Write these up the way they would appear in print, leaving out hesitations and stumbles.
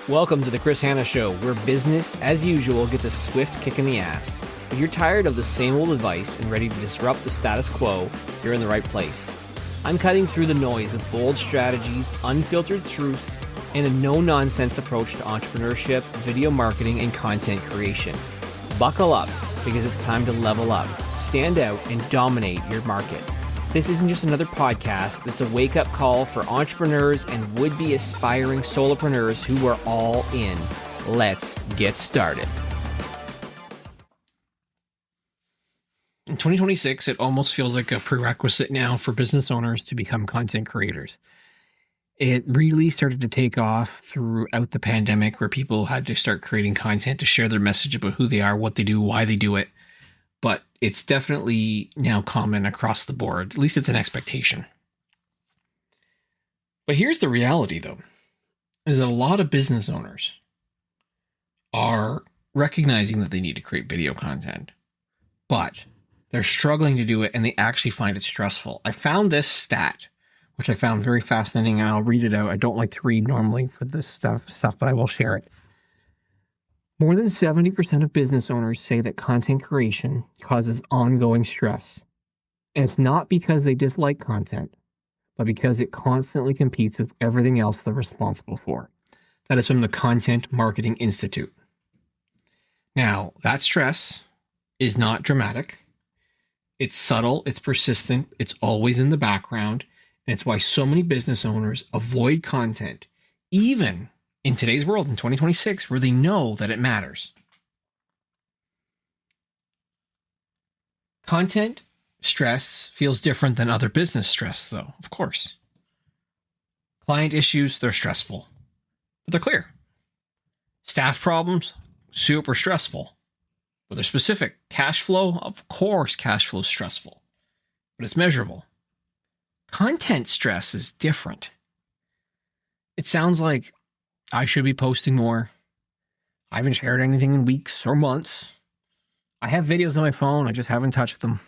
Welcome to the Hanna Show, where business, as usual, gets a swift kick in the ass. If you're tired of the same old advice and ready to disrupt the status quo, you're in the right place. I'm cutting through the noise with bold strategies, unfiltered truths, and a no-nonsense approach to entrepreneurship, video marketing, and content creation. Buckle up, because it's time to level up, stand out, and dominate your market. This isn't just another podcast, it's a wake-up call for entrepreneurs and would-be aspiring solopreneurs who are all in. Let's get started. In 2026, it almost feels like a prerequisite now for business owners to become content creators. It really started to take off throughout the pandemic, where people had to start creating content to share their message about who they are, what they do, why they do it. But it's definitely now common across the board. At least it's an expectation. But here's the reality, though, is that a lot of business owners are recognizing that they need to create video content, but they're struggling to do it, and they actually find it stressful. I found this stat, which I found very fascinating, and I'll read it out. I don't like to read normally for this stuff, but I will share it. More than 70% of business owners say that content creation causes ongoing stress. And it's not because they dislike content, but because it constantly competes with everything else they're responsible for. That is from the Content Marketing Institute. Now, that stress is not dramatic. It's subtle, it's persistent, it's always in the background, and it's why so many business owners avoid content, even in today's world, in 2026, where they know that it matters. Content stress feels different than other business stress, though, of course. Client issues, they're stressful, but they're clear. Staff problems, super stressful, but they're specific. Cash flow, of course, cash flow is stressful, but it's measurable. Content stress is different. It sounds like I should be posting more. I haven't shared anything in weeks or months. I have videos on my phone, I just haven't touched them.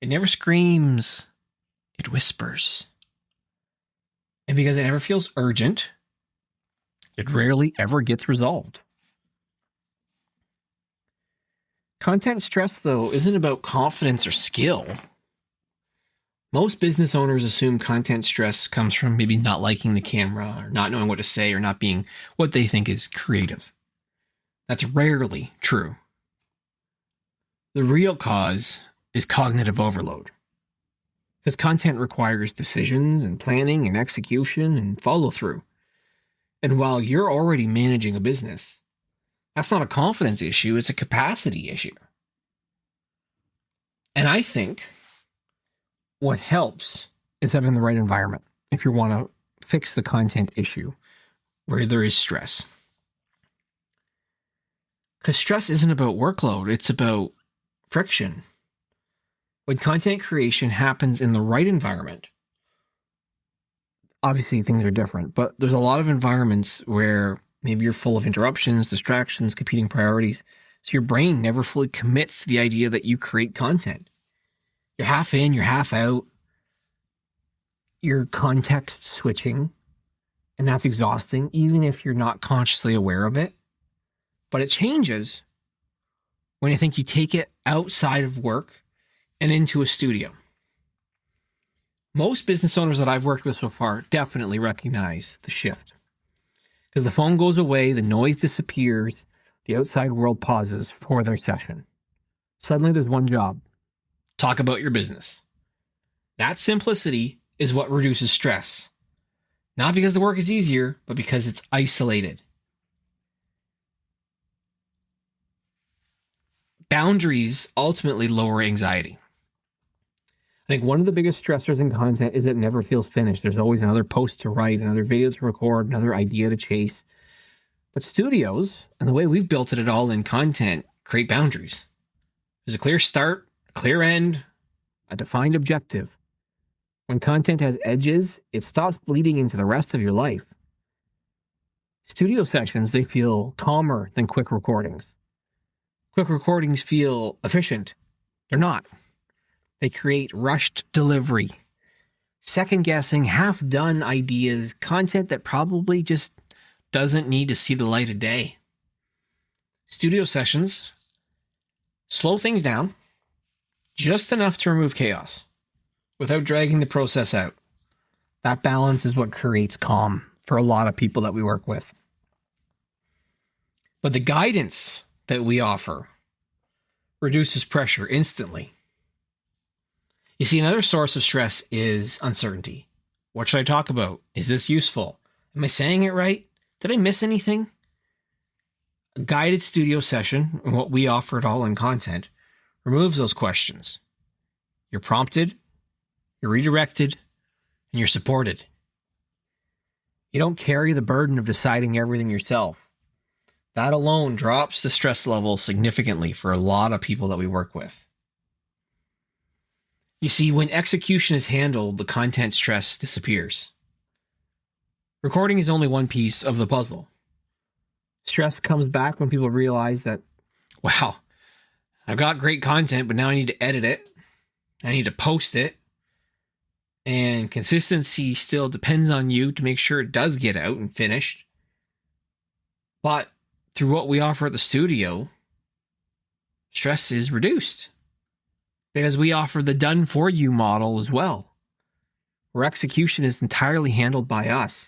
It never screams, it whispers. And because it never feels urgent, it rarely ever gets resolved. Content stress, though, isn't about confidence or skill. Most business owners assume content stress comes from maybe not liking the camera, or not knowing what to say, or not being what they think is creative. That's rarely true. The real cause is cognitive overload. Because content requires decisions and planning and execution and follow through. And while you're already managing a business, that's not a confidence issue, it's a capacity issue. And I think what helps is having the right environment if you want to fix the content issue where there is stress. Because stress isn't about workload, it's about friction. When content creation happens in the right environment, obviously things are different, but there's a lot of environments where maybe you're full of interruptions, distractions, competing priorities, so your brain never fully commits to the idea that you create content. You're half in, you're half out. You're context switching, and that's exhausting, even if you're not consciously aware of it. But it changes when I think you take it outside of work and into a studio. Most business owners that I've worked with so far definitely recognize the shift. Because the phone goes away, the noise disappears, the outside world pauses for their session. Suddenly there's one job. Talk about your business. That simplicity is what reduces stress. Not because the work is easier, but because it's isolated. Boundaries ultimately lower anxiety. I think one of the biggest stressors in content is that it never feels finished. There's always another post to write, another video to record, another idea to chase. But studios, and the way we've built it all in content, create boundaries. There's a clear start, clear end, a defined objective. When content has edges, it stops bleeding into the rest of your life. Studio sessions, they feel calmer than quick recordings. Quick recordings feel efficient. They're not. They create rushed delivery, second-guessing, half-done ideas, content that probably just doesn't need to see the light of day. Studio sessions slow things down just enough to remove chaos without dragging the process out. That balance is what creates calm for a lot of people that we work with. But the guidance that we offer reduces pressure instantly. You see, another source of stress is uncertainty. What should I talk about? Is this useful? Am I saying it right? Did I miss anything? A guided studio session, and what we offer it all in content, removes those questions. You're prompted, you're redirected, and you're supported. You don't carry the burden of deciding everything yourself. That alone drops the stress level significantly for a lot of people that we work with. You see, when execution is handled, the content stress disappears. Recording is only one piece of the puzzle. Stress comes back when people realize that, wow, I've got great content, but now I need to edit it. I need to post it. And consistency still depends on you to make sure it does get out and finished. But through what we offer at the studio, stress is reduced because we offer the done for you model as well, where execution is entirely handled by us.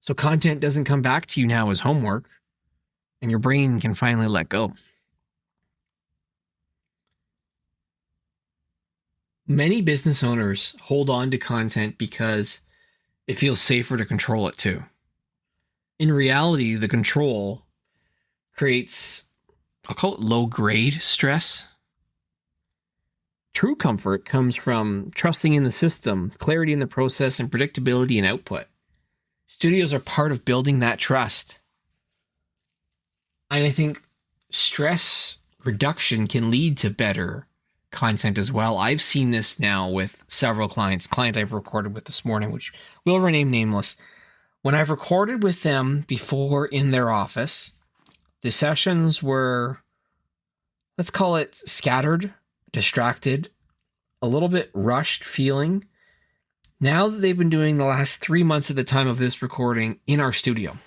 So content doesn't come back to you now as homework, and your brain can finally let go. Many business owners hold on to content because it feels safer to control it too. In reality, the control creates, I'll call it low-grade stress. True comfort comes from trusting in the system, clarity in the process, and predictability in output. Studios are part of building that trust. And I think stress reduction can lead to better content as well. I've seen this now with several clients. Client I've recorded with this morning, which will remain nameless. When I've recorded with them before in their office, the sessions were, let's call it scattered, distracted, a little bit rushed feeling. Now that they've been doing the last 3 months at the time of this recording in our studio,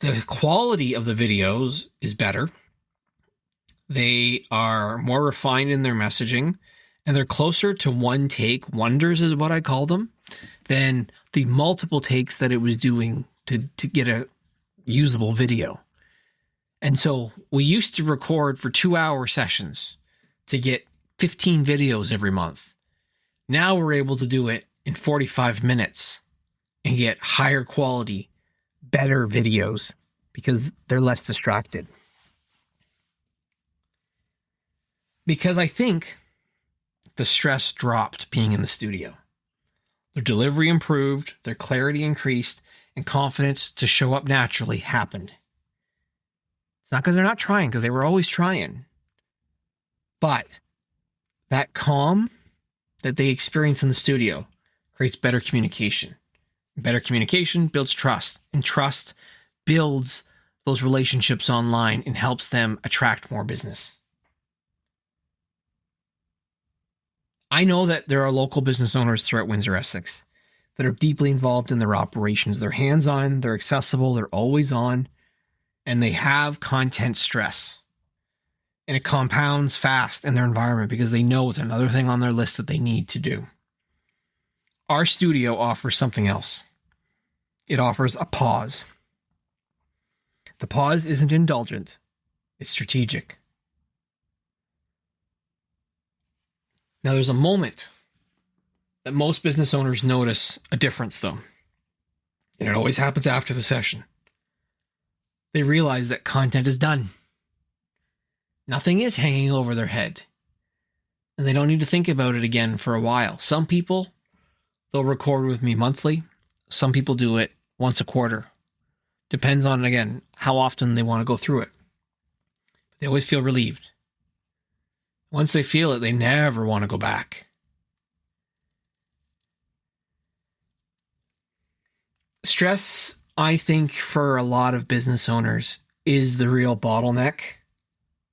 the quality of the videos is better. They are more refined in their messaging, and they're closer to one take wonders is what I call them, than the multiple takes that it was doing to get a usable video. And so we used to record for 2-hour sessions to get 15 videos every month. Now we're able to do it in 45 minutes and get higher quality, better videos because they're less distracted. Because I think the stress dropped being in the studio. Their delivery improved, their clarity increased, and confidence to show up naturally happened. It's not because they're not trying, because they were always trying. But that calm that they experience in the studio creates better communication. Better communication builds trust, and trust builds those relationships online and helps them attract more business. I know that there are local business owners throughout Windsor, Essex that are deeply involved in their operations. They're hands-on, they're accessible, they're always on, and they have content stress. And it compounds fast in their environment because they know it's another thing on their list that they need to do. Our studio offers something else. It offers a pause. The pause isn't indulgent, it's strategic. Now, there's a moment that most business owners notice a difference, though. And it always happens after the session. They realize that content is done. Nothing is hanging over their head. And they don't need to think about it again for a while. Some people, they'll record with me monthly. Some people do it once a quarter. Depends on, again, how often they want to go through it. But they always feel relieved. Once they feel it, they never want to go back. Stress, I think, for a lot of business owners is the real bottleneck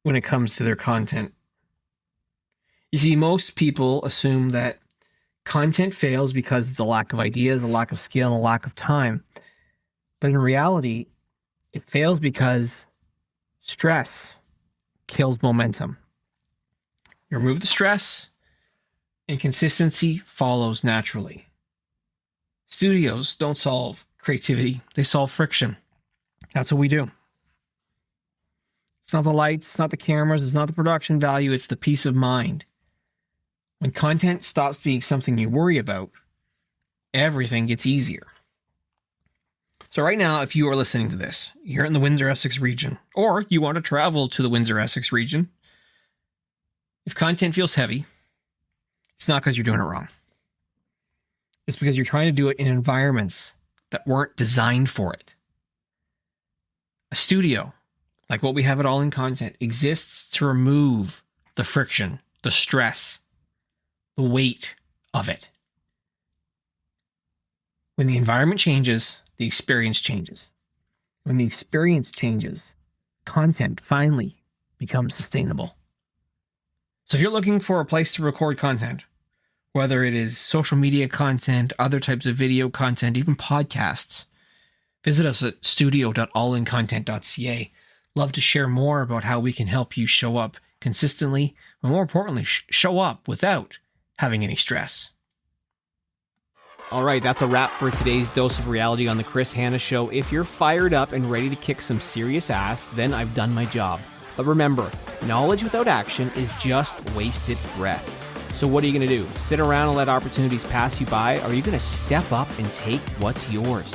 when it comes to their content. You see, most people assume that content fails because of the lack of ideas, a lack of skill, and a lack of time. But in reality, it fails because stress kills momentum. You remove the stress, and consistency follows naturally. Studios don't solve creativity, they solve friction. That's what we do. It's not the lights, it's not the cameras, it's not the production value, it's the peace of mind. When content stops being something you worry about, everything gets easier. So right now, if you are listening to this, you're in the Windsor-Essex region, or you want to travel to the Windsor-Essex region, if content feels heavy, it's not because you're doing it wrong. It's because you're trying to do it in environments that weren't designed for it. A studio, like what we have at All In Content, exists to remove the friction, the stress, the weight of it. When the environment changes, the experience changes. When the experience changes, content finally becomes sustainable. So if you're looking for a place to record content, whether it is social media content, other types of video content, even podcasts, visit us at studio.allincontent.ca. Love to share more about how we can help you show up consistently, but more importantly, show up without having any stress. All right, that's a wrap for today's Dose of Reality on the Chris Hanna Show. If you're fired up and ready to kick some serious ass, then I've done my job. But remember, knowledge without action is just wasted breath. So what are you going to do? Sit around and let opportunities pass you by? Or are you going to step up and take what's yours?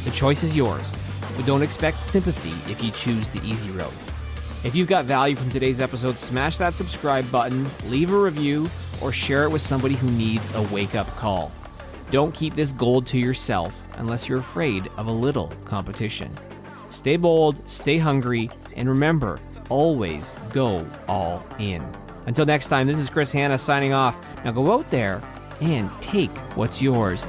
The choice is yours, but don't expect sympathy if you choose the easy road. If you've got value from today's episode, smash that subscribe button, leave a review, or share it with somebody who needs a wake-up call. Don't keep this gold to yourself unless you're afraid of a little competition. Stay bold, stay hungry, and remember, always go all in. Until next time, this is Chris Hanna signing off. Now go out there and take what's yours.